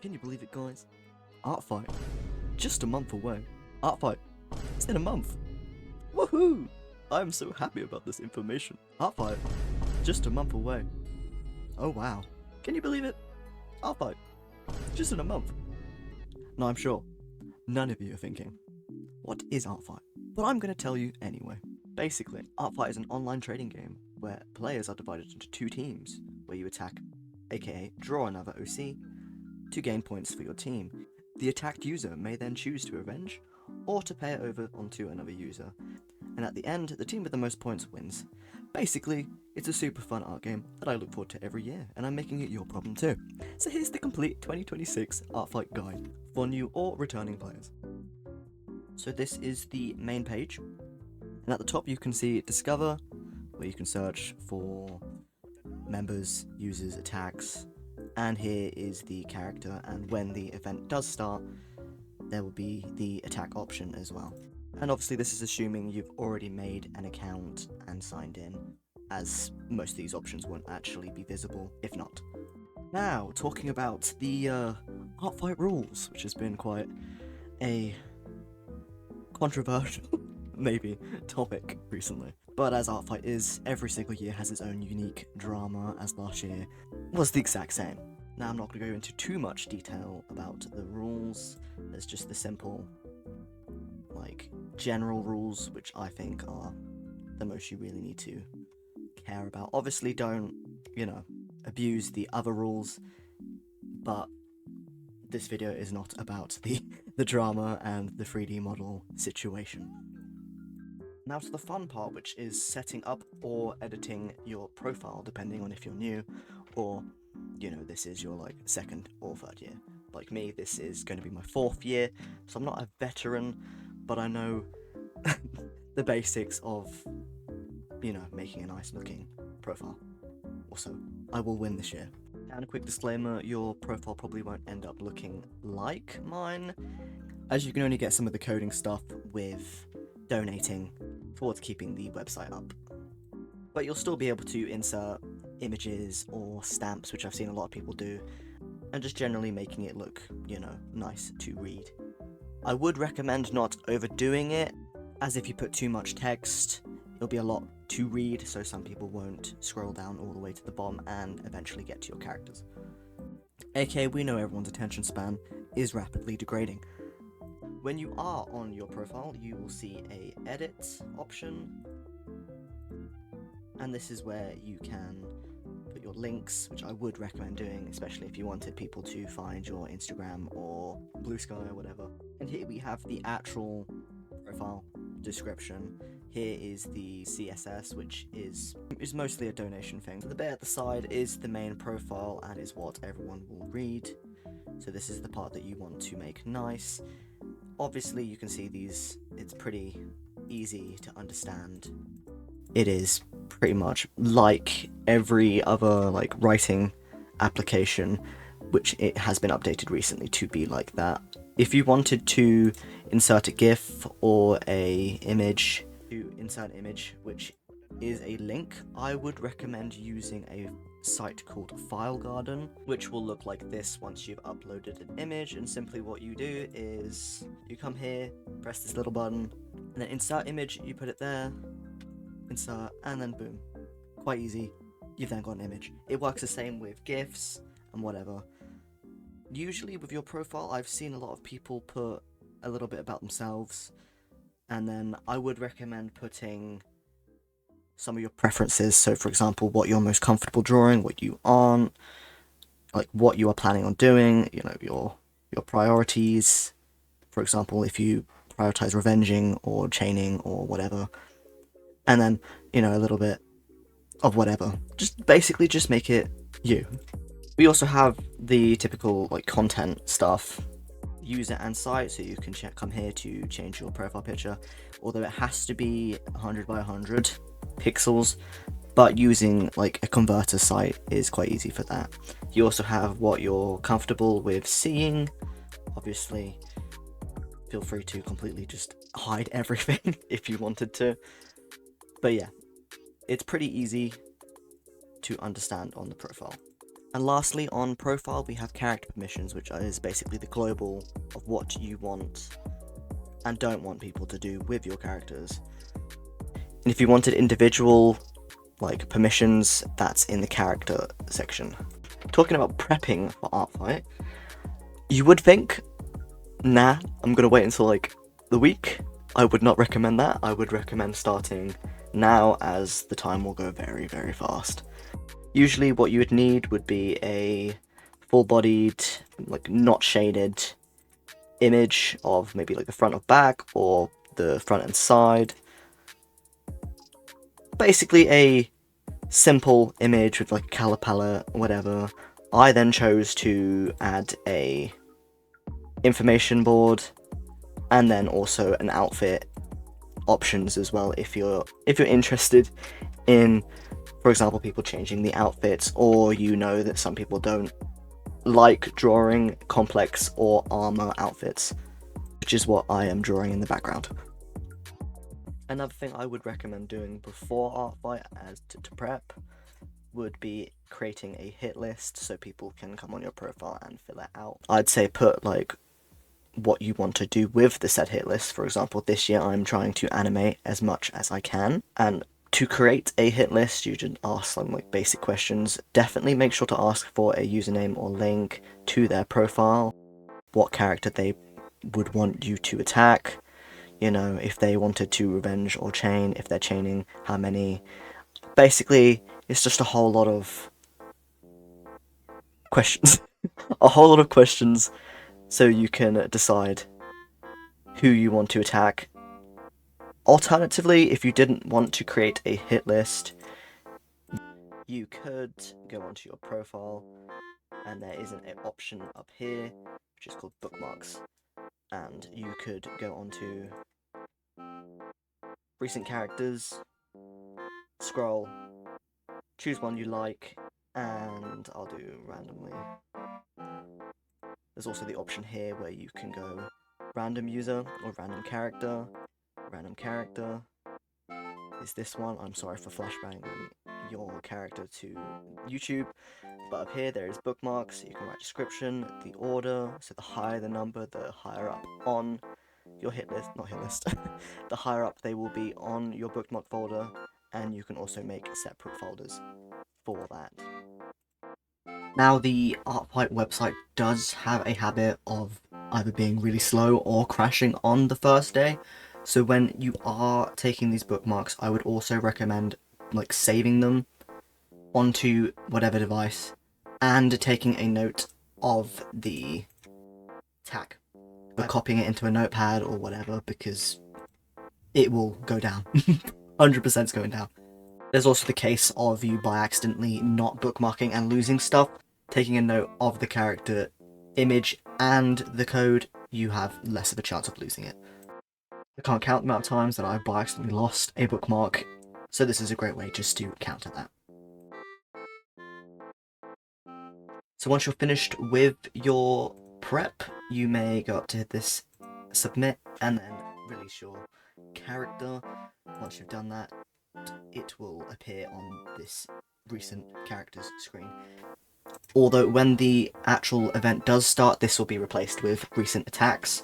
Can you believe it, guys? ARTFIGHT. Just a month away. ARTFIGHT. It's in a month. Woohoo! I'm so happy about this information. ARTFIGHT. Just a month away. Oh wow. Can you believe it? ARTFIGHT. Just in a month. Now I'm sure none of you are thinking, what is ARTFIGHT? But I'm going to tell you anyway. Basically, ARTFIGHT is an online trading game where players are divided into two teams, where you attack, aka draw another OC, to gain points for your team. The attacked user may then choose to avenge, or to pay it over onto another user, and at the end, the team with the most points wins. Basically, it's a super fun art game that I look forward to every year, and I'm making it your problem too. So here's the complete 2026 ARTFIGHT guide for new or returning players. So this is the main page, and at the top you can see Discover, where you can search for members, users, attacks, and here is the character, and when the event does start, there will be the attack option as well. And obviously this is assuming you've already made an account and signed in, as most of these options won't actually be visible if not. Now, talking about the ARTFIGHT rules, which has been quite a controversial, maybe, topic recently. But as ARTFIGHT is, every single year has its own unique drama, as last year was the exact same. Now I'm not going to go into too much detail about the rules, there's just the simple, general rules, which I think are the most you really need to care about. Obviously don't, abuse the other rules, but this video is not about the drama and the 3D model situation. Now to the fun part, which is setting up or editing your profile, depending on if you're new, or, this is your, second or third year. Like me, this is going to be my fourth year, so I'm not a veteran, but I know the basics of, making a nice looking profile. Also, I will win this year. And a quick disclaimer, your profile probably won't end up looking like mine, as you can only get some of the coding stuff with donating towards keeping the website up. But you'll still be able to insert images or stamps, which I've seen a lot of people do, and just generally making it look, nice to read. I would recommend not overdoing it, as if you put too much text, it'll be a lot to read, so some people won't scroll down all the way to the bottom and eventually get to your characters. aka, we know everyone's attention span is rapidly degrading. When you are on your profile, you will see a edit option, and this is where you can put your links, which I would recommend doing, especially if you wanted people to find your Instagram or Blue Sky or whatever. And here we have the actual profile description. Here is the CSS, which is mostly a donation thing. So the bit at the side is the main profile and is what everyone will read. So this is the part that you want to make nice. Obviously you can see these, it's pretty easy to understand. It is pretty much like every other writing application, which it has been updated recently to be like that. If you wanted to insert a GIF or a image, to insert an image, which is a link, I would recommend using a site called File Garden, which will look like this once you've uploaded an image. And simply what you do is you come here, press this little button, and then insert image, you put it there, insert, and then boom. Quite easy. You've then got an image. It works the same with GIFs and whatever. Usually with your profile, I've seen a lot of people put a little bit about themselves, and then I would recommend putting some of your preferences. So for example, what you're most comfortable drawing, what you aren't, what you are planning on doing, your priorities. For example, if you prioritize revenging or chaining or whatever, and then, a little bit of whatever. Just basically just make it you. We also have the typical content stuff, user and site, so you can come here to change your profile picture, although it has to be 100 by 100 pixels, but using a converter site is quite easy for that. You also have what you're comfortable with seeing. Obviously, feel free to completely just hide everything if you wanted to. But yeah, it's pretty easy to understand on the profile. And lastly, on profile, we have character permissions, which is basically the global of what you want and don't want people to do with your characters. And if you wanted individual like permissions, that's in the character section. Talking about prepping for ARTFIGHT, you would think, nah, I'm gonna wait until like the week. I would not recommend that. I would recommend starting now, as the time will go very, very fast. Usually what you would need would be a full-bodied, like not shaded image of maybe like the front or back or the front and side. Basically a simple image with like a color palette, whatever. I then chose to add a information board and then also an outfit options as well if you're interested in, for example, people changing the outfits, or you know that some people don't like drawing complex or armor outfits, which is what I am drawing in the background. Another thing I would recommend doing before ARTFIGHT as to prep would be creating a hit list so people can come on your profile and fill it out. I'd say put like what you want to do with the said hit list. For example, this year I'm trying to animate as much as I can, and to create a hit list you should ask some like basic questions. Definitely make sure to ask for a username or link to their profile, what character they would want you to attack, you know, if they wanted to revenge or chain, if they're chaining, how many. Basically, it's just a whole lot of questions. A whole lot of questions so you can decide who you want to attack. Alternatively, if you didn't want to create a hit list, you could go onto your profile and there is an option up here which is called bookmarks, and you could go onto recent characters, scroll, choose one you like, and I'll do randomly. There's also the option here where you can go random user or random character. Random character is this one. I'm sorry for flashbanging your character to YouTube, but up here there is bookmarks. You can write description, the order, so the higher the number, the higher up on your hit list, not hit list, the higher up they will be on your bookmark folder, and you can also make separate folders for that. Now, the ARTFIGHT website does have a habit of either being really slow or crashing on the first day, so when you are taking these bookmarks, I would also recommend like saving them onto whatever device and taking a note of the tag, but copying it into a notepad or whatever, because it will go down. 100% is going down. There's also the case of you by accidentally not bookmarking and losing stuff. Taking a note of the character image and the code, you have less of a chance of losing it. I can't count the amount of times that I by accidentally lost a bookmark, so this is a great way just to counter that. So once you're finished with your prep, you may go up to hit this submit and then release your character. Once you've done that, it will appear on this recent characters screen. Although when the actual event does start, this will be replaced with recent attacks.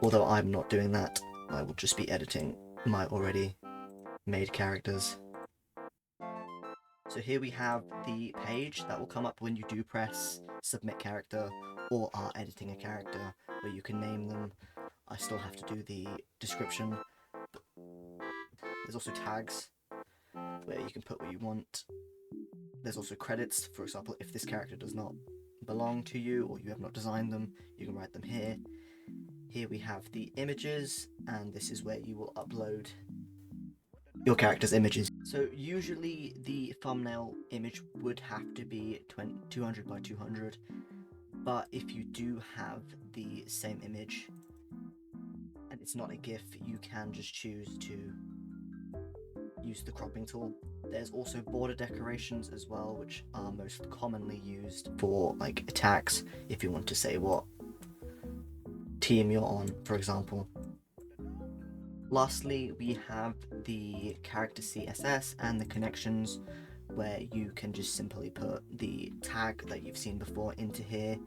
Although I'm not doing that, I will just be editing my already made characters. So here we have the page that will come up when you do press submit character or are editing a character, where you can name them. I still have to do the description. There's also tags where you can put what you want. There's also credits. For example, if this character does not belong to you or you have not designed them, you can write them here. Here we have the images, and this is where you will upload your character's images. So usually the thumbnail image would have to be 200 by 200, but if you do have the same image and it's not a GIF, you can just choose to use the cropping tool. There's also border decorations as well, which are most commonly used for like attacks, if you want to say what team you're on, for example. Lastly, we have the character CSS and the connections, where you can just simply put the tag that you've seen before into here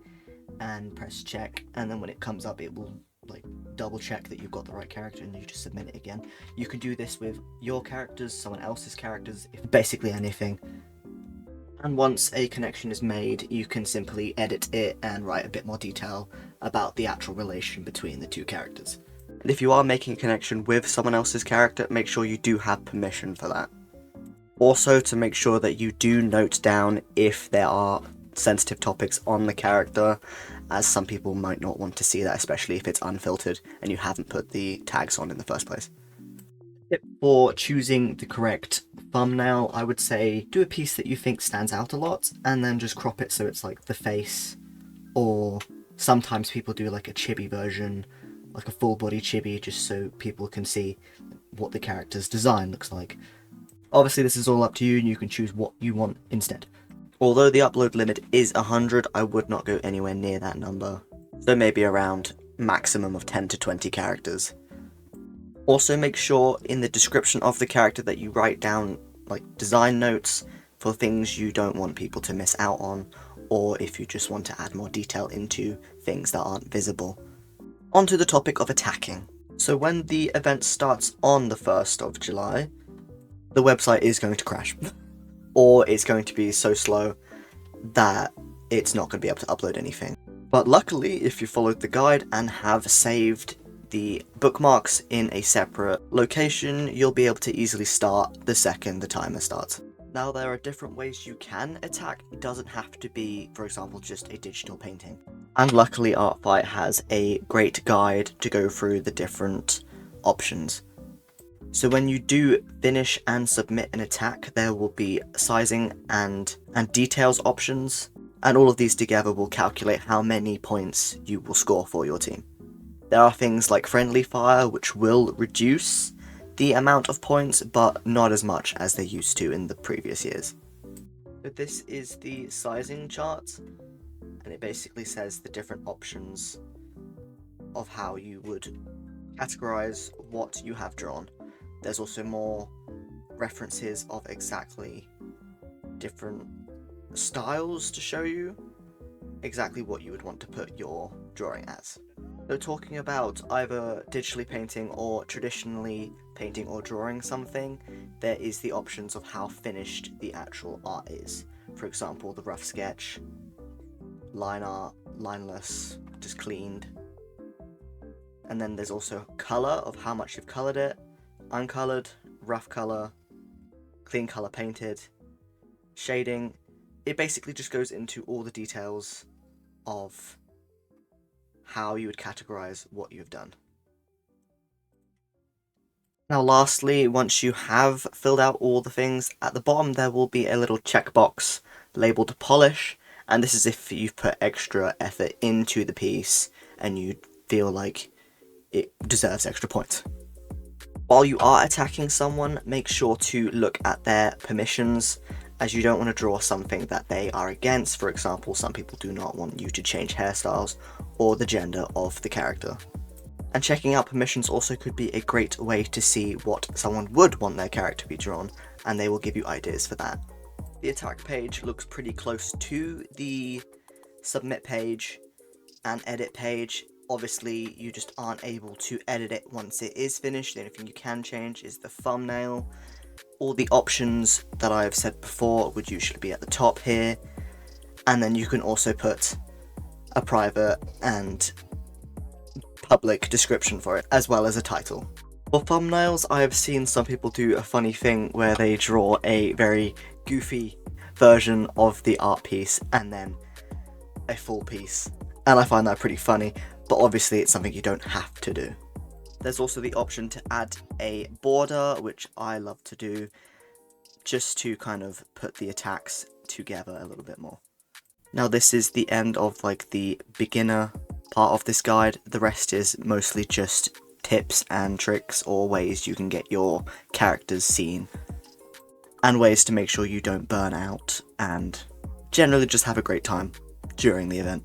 and press check, and then when it comes up it will like double check that you've got the right character and you just submit it again. You can do this with your characters, someone else's characters, basically anything. And once a connection is made, you can simply edit it and write a bit more detail about the actual relation between the two characters. And if you are making a connection with someone else's character, make sure you do have permission for that. Also, to make sure that you do note down if there are sensitive topics on the character, as some people might not want to see that, especially if it's unfiltered and you haven't put the tags on in the first place. Tip for choosing the correct thumbnail, I would say do a piece that you think stands out a lot and then just crop it so it's like the face, or sometimes people do like a chibi version, like a full body chibi, just so people can see what the character's design looks like. Obviously this is all up to you and you can choose what you want instead. Although the upload limit is 100, I would not go anywhere near that number, so maybe around maximum of 10 to 20 characters. Also make sure in the description of the character that you write down like design notes for things you don't want people to miss out on, or if you just want to add more detail into things that aren't visible. Onto the topic of attacking. So when the event starts on the 1st of July, the website is going to crash. Or it's going to be so slow that it's not going to be able to upload anything. But luckily, if you followed the guide and have saved the bookmarks in a separate location, you'll be able to easily start the second the timer starts. Now there are different ways you can attack. It doesn't have to be, for example, just a digital painting. And luckily ARTFIGHT has a great guide to go through the different options. So when you do finish and submit an attack, there will be sizing and details options, and all of these together will calculate how many points you will score for your team. There are things like friendly fire, which will reduce the amount of points, but not as much as they used to in the previous years. So this is the sizing chart, and it basically says the different options of how you would categorize what you have drawn. There's also more references of exactly different styles to show you exactly what you would want to put your drawing as. So talking about either digitally painting or traditionally painting or drawing something, there is the options of how finished the actual art is. For example, the rough sketch, line art, lineless, just cleaned. And then there's also color of how much you've colored it, uncolored, rough color, clean color painted, shading. It basically just goes into all the details of how you would categorize what you've done. Now lastly, once you have filled out all the things, at the bottom there will be a little checkbox labeled polish, and this is if you've put extra effort into the piece and you feel like it deserves extra points. While you are attacking someone, make sure to look at their permissions, as you don't want to draw something that they are against. For example, some people do not want you to change hairstyles or the gender of the character. And checking out permissions also could be a great way to see what someone would want their character to be drawn, and they will give you ideas for that. The attack page looks pretty close to the submit page and edit page. Obviously, you just aren't able to edit it once it is finished. The only thing you can change is the thumbnail. All the options that I've said before would usually be at the top here, and then you can also put a private and public description for it, as well as a title. For thumbnails, I have seen some people do a funny thing where they draw a very goofy version of the art piece and then a full piece, and I find that pretty funny, but obviously it's something you don't have to do. There's also the option to add a border, which I love to do, just to kind of put the attacks together a little bit more. Now this is the end of like the beginner part of this guide. The rest is mostly just tips and tricks or ways you can get your characters seen, and ways to make sure you don't burn out and generally just have a great time during the event.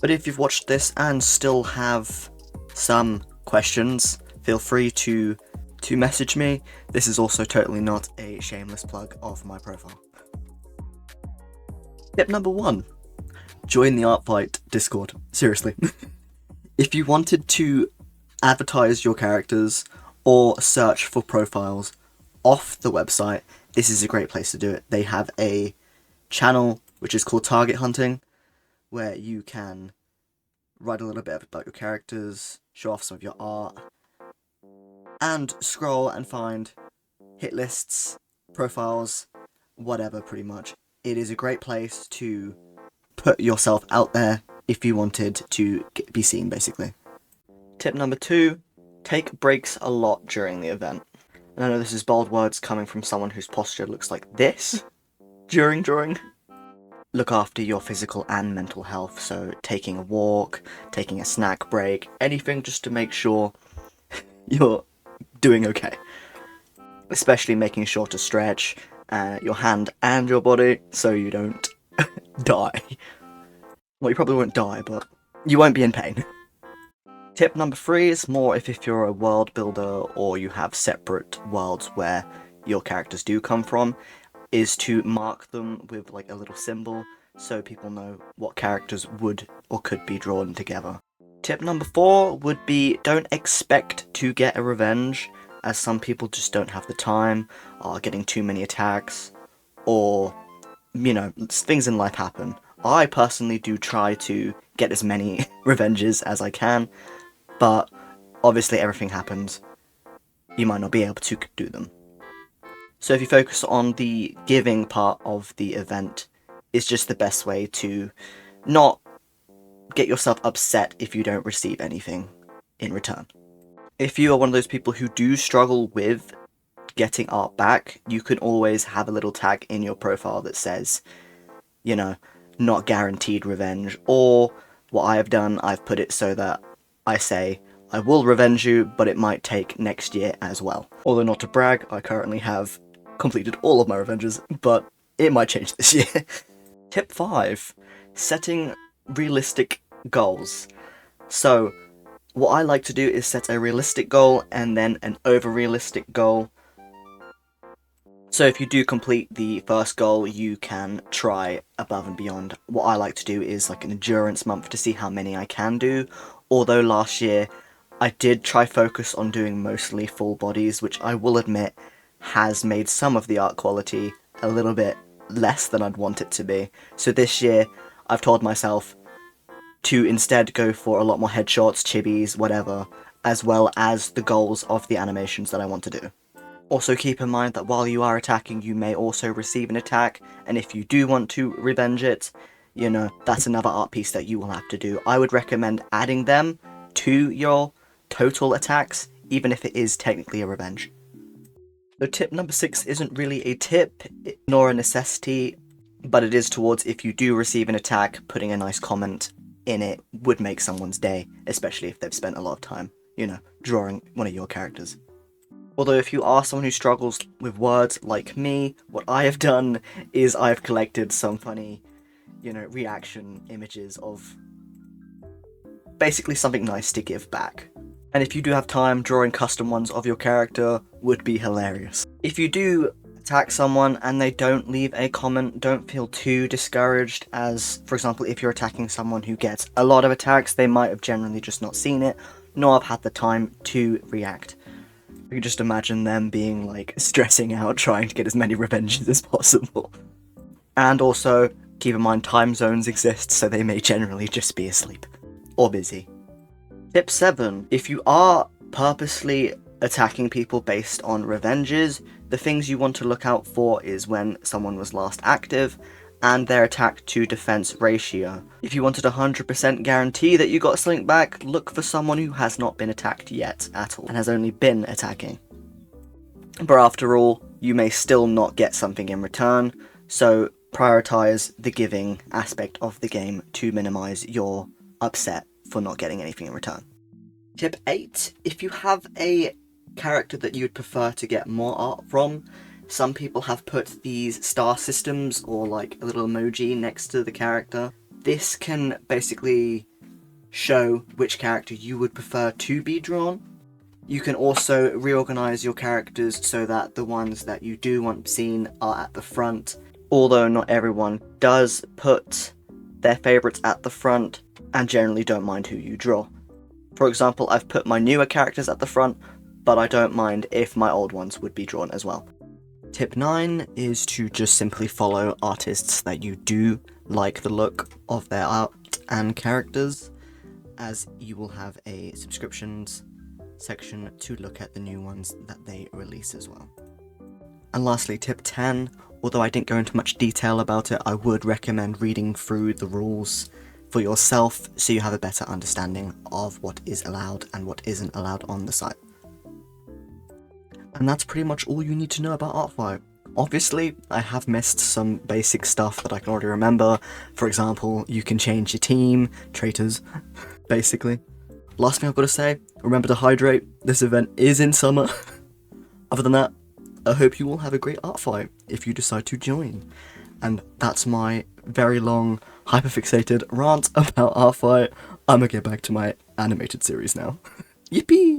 But if you've watched this and still have some questions, feel free to to message me. This is also totally not a shameless plug of my profile. Tip number 1. Join the ARTFIGHT Discord. Seriously. If you wanted to advertise your characters or search for profiles off the website, this is a great place to do it. They have a channel which is called Target Hunting, where you can write a little bit about your characters, show off some of your art, and scroll and find hit lists, profiles, whatever pretty much. It is a great place to put yourself out there if you wanted to be seen, basically. Tip number 2, take breaks a lot during the event. And I know this is bold words coming from someone whose posture looks like this during drawing. Look after your physical and mental health, so taking a walk, taking a snack break, anything just to make sure you're doing okay. Especially making sure to stretch your hand and your body so you don't die. Well, you probably won't die, but you won't be in pain. Tip number 3 is more if you're a world builder or you have separate worlds where your characters do come from, is to mark them with like a little symbol so people know what characters would or could be drawn together. Tip number 4 would be don't expect to get a revenge, as some people just don't have the time, are getting too many attacks, or, you know, things in life happen. I personally do try to get as many revenges as I can, but obviously everything happens. You might not be able to do them. So if you focus on the giving part of the event, it's just the best way to not get yourself upset if you don't receive anything in return. If you are one of those people who do struggle with getting art back, you can always have a little tag in your profile that says, you know, not guaranteed revenge, or what I have done, I've put it so that I say, I will revenge you, but it might take next year as well. Although not to brag, I currently have completed all of my revenges, but it might change this year. Tip 5, setting realistic goals. So, what I like to do is set a realistic goal and then an over-realistic goal. So if you do complete the first goal, you can try above and beyond. What I like to do is like an endurance month to see how many I can do, although last year I did try focus on doing mostly full bodies, which I will admit has made some of the art quality a little bit less than I'd want it to be. So this year I've told myself to instead go for a lot more headshots, chibis, whatever, as well as the goals of the animations that I want to do. Also keep in mind that while you are attacking, you may also receive an attack, and if you do want to revenge it, you know, that's another art piece that you will have to do. I would recommend adding them to your total attacks, even if it is technically a revenge. So tip number 6 isn't really a tip, nor a necessity, but it is towards if you do receive an attack, putting a nice comment in it would make someone's day, especially if they've spent a lot of time, you know, drawing one of your characters. Although if you are someone who struggles with words like me, what I have done is I've collected some funny, you know, reaction images of basically something nice to give back. And if you do have time, drawing custom ones of your character would be hilarious. If you do attack someone and they don't leave a comment, don't feel too discouraged, as, for example, if you're attacking someone who gets a lot of attacks, they might have generally just not seen it, nor have had the time to react. You can just imagine them being, like, stressing out, trying to get as many revenges as possible. And also, keep in mind time zones exist, so they may generally just be asleep. Or busy. Tip 7. If you are purposely attacking people based on revenges, the things you want to look out for is when someone was last active, and their attack to defense ratio. If you wanted 100% guarantee that you got something back, look for someone who has not been attacked yet at all, and has only been attacking. But after all, you may still not get something in return, so prioritize the giving aspect of the game to minimize your upset for not getting anything in return. Tip 8. If you have a character that you'd prefer to get more art from, some people have put these star systems or like a little emoji next to the character. This can basically show which character you would prefer to be drawn. You can also reorganize your characters so that the ones that you do want seen are at the front, although not everyone does put their favorites at the front and generally don't mind who you draw. For example, I've put my newer characters at the front, but I don't mind if my old ones would be drawn as well. Tip 9 is to just simply follow artists that you do like the look of their art and characters, as you will have a subscriptions section to look at the new ones that they release as well. And lastly, tip 10, although I didn't go into much detail about it, I would recommend reading through the rules for yourself so you have a better understanding of what is allowed and what isn't allowed on the site. And that's pretty much all you need to know about ARTFIGHT. Obviously, I have missed some basic stuff that I can already remember. For example, you can change your team, traitors, basically. Last thing I've got to say, remember to hydrate. This event is in summer. Other than that, I hope you all have a great ARTFIGHT if you decide to join. And that's my very long, hyperfixated rant about ARTFIGHT. I'm gonna get back to my animated series now. Yippee!